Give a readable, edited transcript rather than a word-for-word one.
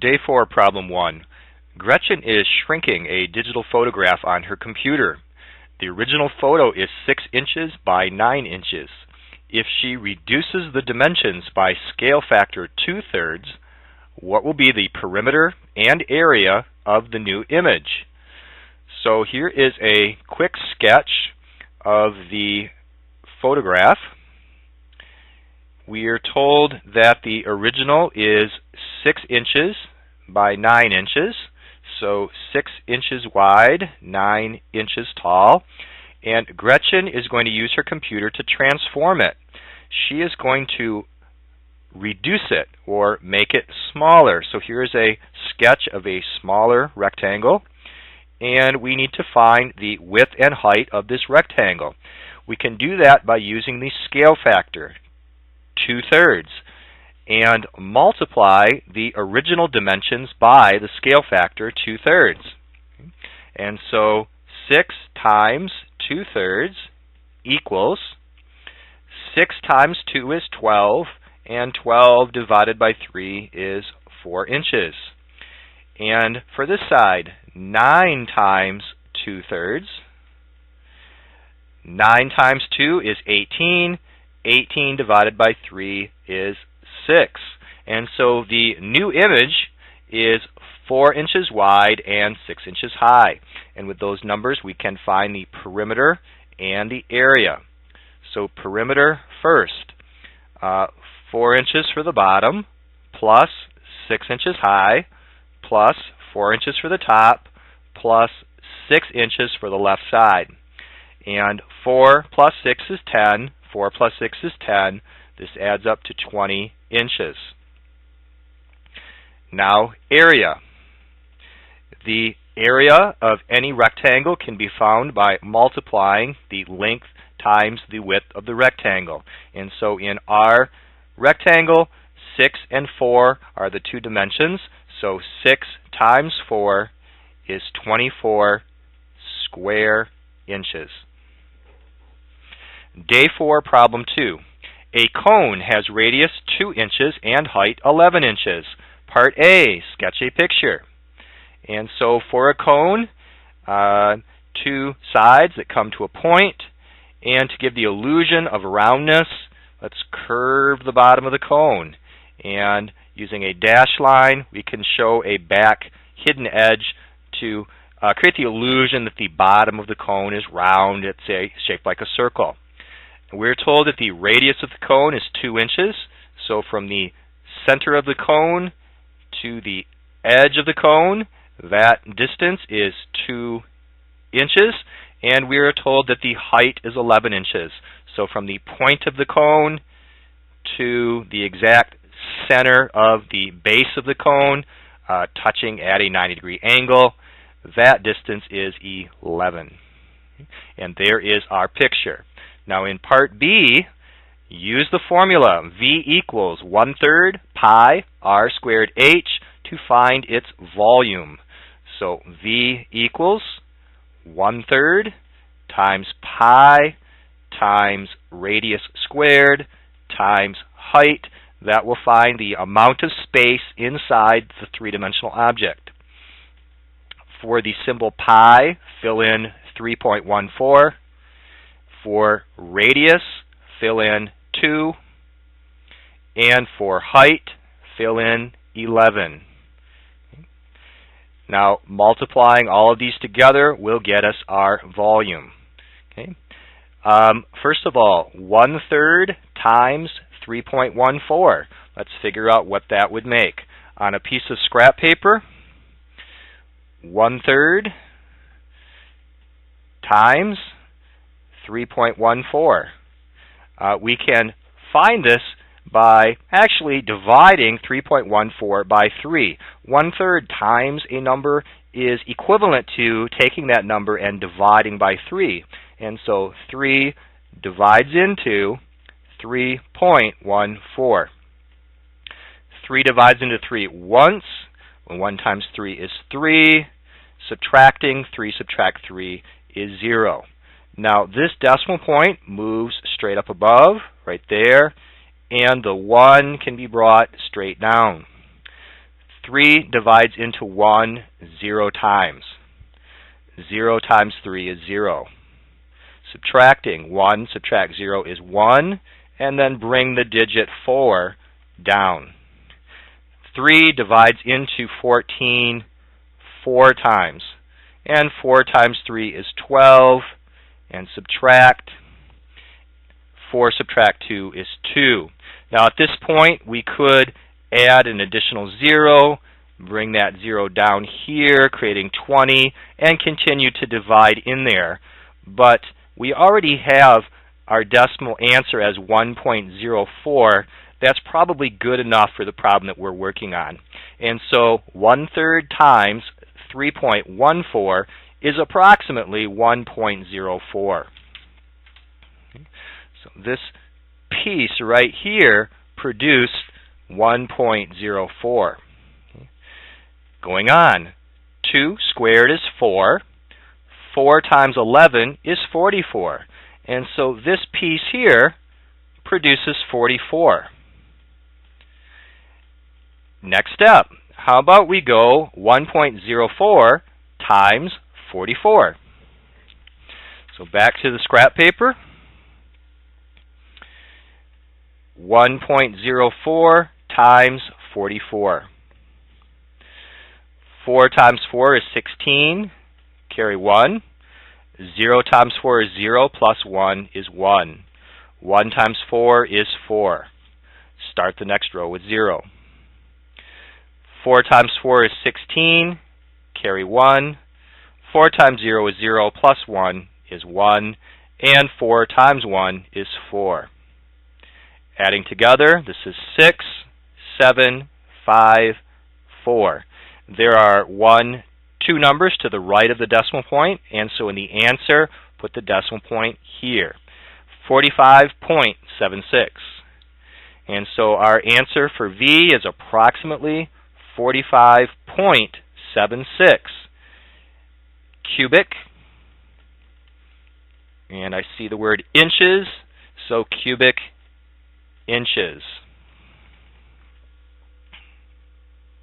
Day 4, Problem 1. Gretchen is shrinking a digital photograph on her computer. The original photo is 6 inches by 9 inches. If she reduces the dimensions by scale factor 2/3, what will be the perimeter and area of the new image? So here is a quick sketch of the photograph. We are told that the original is 6 inches by 9 inches, so 6 inches wide, 9 inches tall, and Gretchen is going to use her computer to transform it. She is going to reduce it or make it smaller. So here is a sketch of a smaller rectangle, and we need to find the width and height of this rectangle. We can do that by using the scale factor, 2/3, and multiply the original dimensions by the scale factor 2/3. And so 6 times 2/3 equals 6 times 2 is 12, and 12 divided by 3 is 4 inches. And for this side, 9 times 2/3. 9 times 2 is 18. 18 divided by 3 is 6. And so the new image is 4 inches wide and 6 inches high. And with those numbers, we can find the perimeter and the area. So perimeter first, 4 inches for the bottom, plus 6 inches high, plus 4 inches for the top, plus 6 inches for the left side. And 4 plus 6 is 10. 4 plus 6 is 10. This adds up to 20 inches. Now, area. The area of any rectangle can be found by multiplying the length times the width of the rectangle. And so in our rectangle, 6 and 4 are the two dimensions. So 6 times 4 is 24 square inches. Day 4, Problem 2. A cone has radius 2 inches and height 11 inches. Part A, sketch a picture. And so for a cone, 2 sides that come to a point, and to give the illusion of roundness, let's curve the bottom of the cone. And using a dash line, we can show a back hidden edge to create the illusion that the bottom of the cone is round. It's shaped like a circle. We're told that the radius of the cone is 2 inches. So from the center of the cone to the edge of the cone, that distance is 2 inches. And we are told that the height is 11 inches. So from the point of the cone to the exact center of the base of the cone, touching at a 90-degree angle, that distance is 11. And there is our picture. Now in Part B, use the formula V equals 1/3 pi r squared h to find its volume. So V equals 1/3 times pi times radius squared times height. That will find the amount of space inside the three-dimensional object. For the symbol pi, fill in 3.14. For radius, fill in 2. And for height, fill in 11. Now, multiplying all of these together will get us our volume. Okay. First of all, 1/3 times 3.14. Let's figure out what that would make. On a piece of scrap paper, 1/3 times 3.14. We can find this by actually dividing 3.14 by 3. 1/3 times a number is equivalent to taking that number and dividing by 3. And so 3 divides into 3.14. 3 divides into 3 once. 1 times 3 is 3. Subtracting 3 subtract 3 is 0. Now this decimal point moves straight up above, right there, and the 1 can be brought straight down. 3 divides into 1 0 times. 0 times 3 is 0. Subtracting 1, subtract 0 is 1, and then bring the digit 4 down. 3 divides into 14 4 times. And 4 times 3 is 12, and subtract. 4 subtract 2 is 2. Now at this point, we could add an additional 0, bring that 0 down here, creating 20, and continue to divide in there. But we already have our decimal answer as 1.04. That's probably good enough for the problem that we're working on. And so 1/3 times 3.14 is approximately 1.04. So this piece right here produced 1.04. Going on, 2 squared is 4. 4 times 11 is 44. And so this piece here produces 44. Next step, how about we go 1.04 times 44. So back to the scrap paper. 1.04 times 44. 4 times 4 is 16. Carry 1. 0 times 4 is 0, plus 1 is 1. 1 times 4 is 4. Start the next row with 0. 4 times 4 is 16. Carry 1. 4 times 0 is 0, plus 1 is 1. And 4 times 1 is 4. Adding together, this is 6, 7, 5, 4. There are 2 numbers to the right of the decimal point, and so in the answer, put the decimal point here. 45.76. And so our answer for V is approximately 45.76 cubic. And I see the word inches, so cubic inches.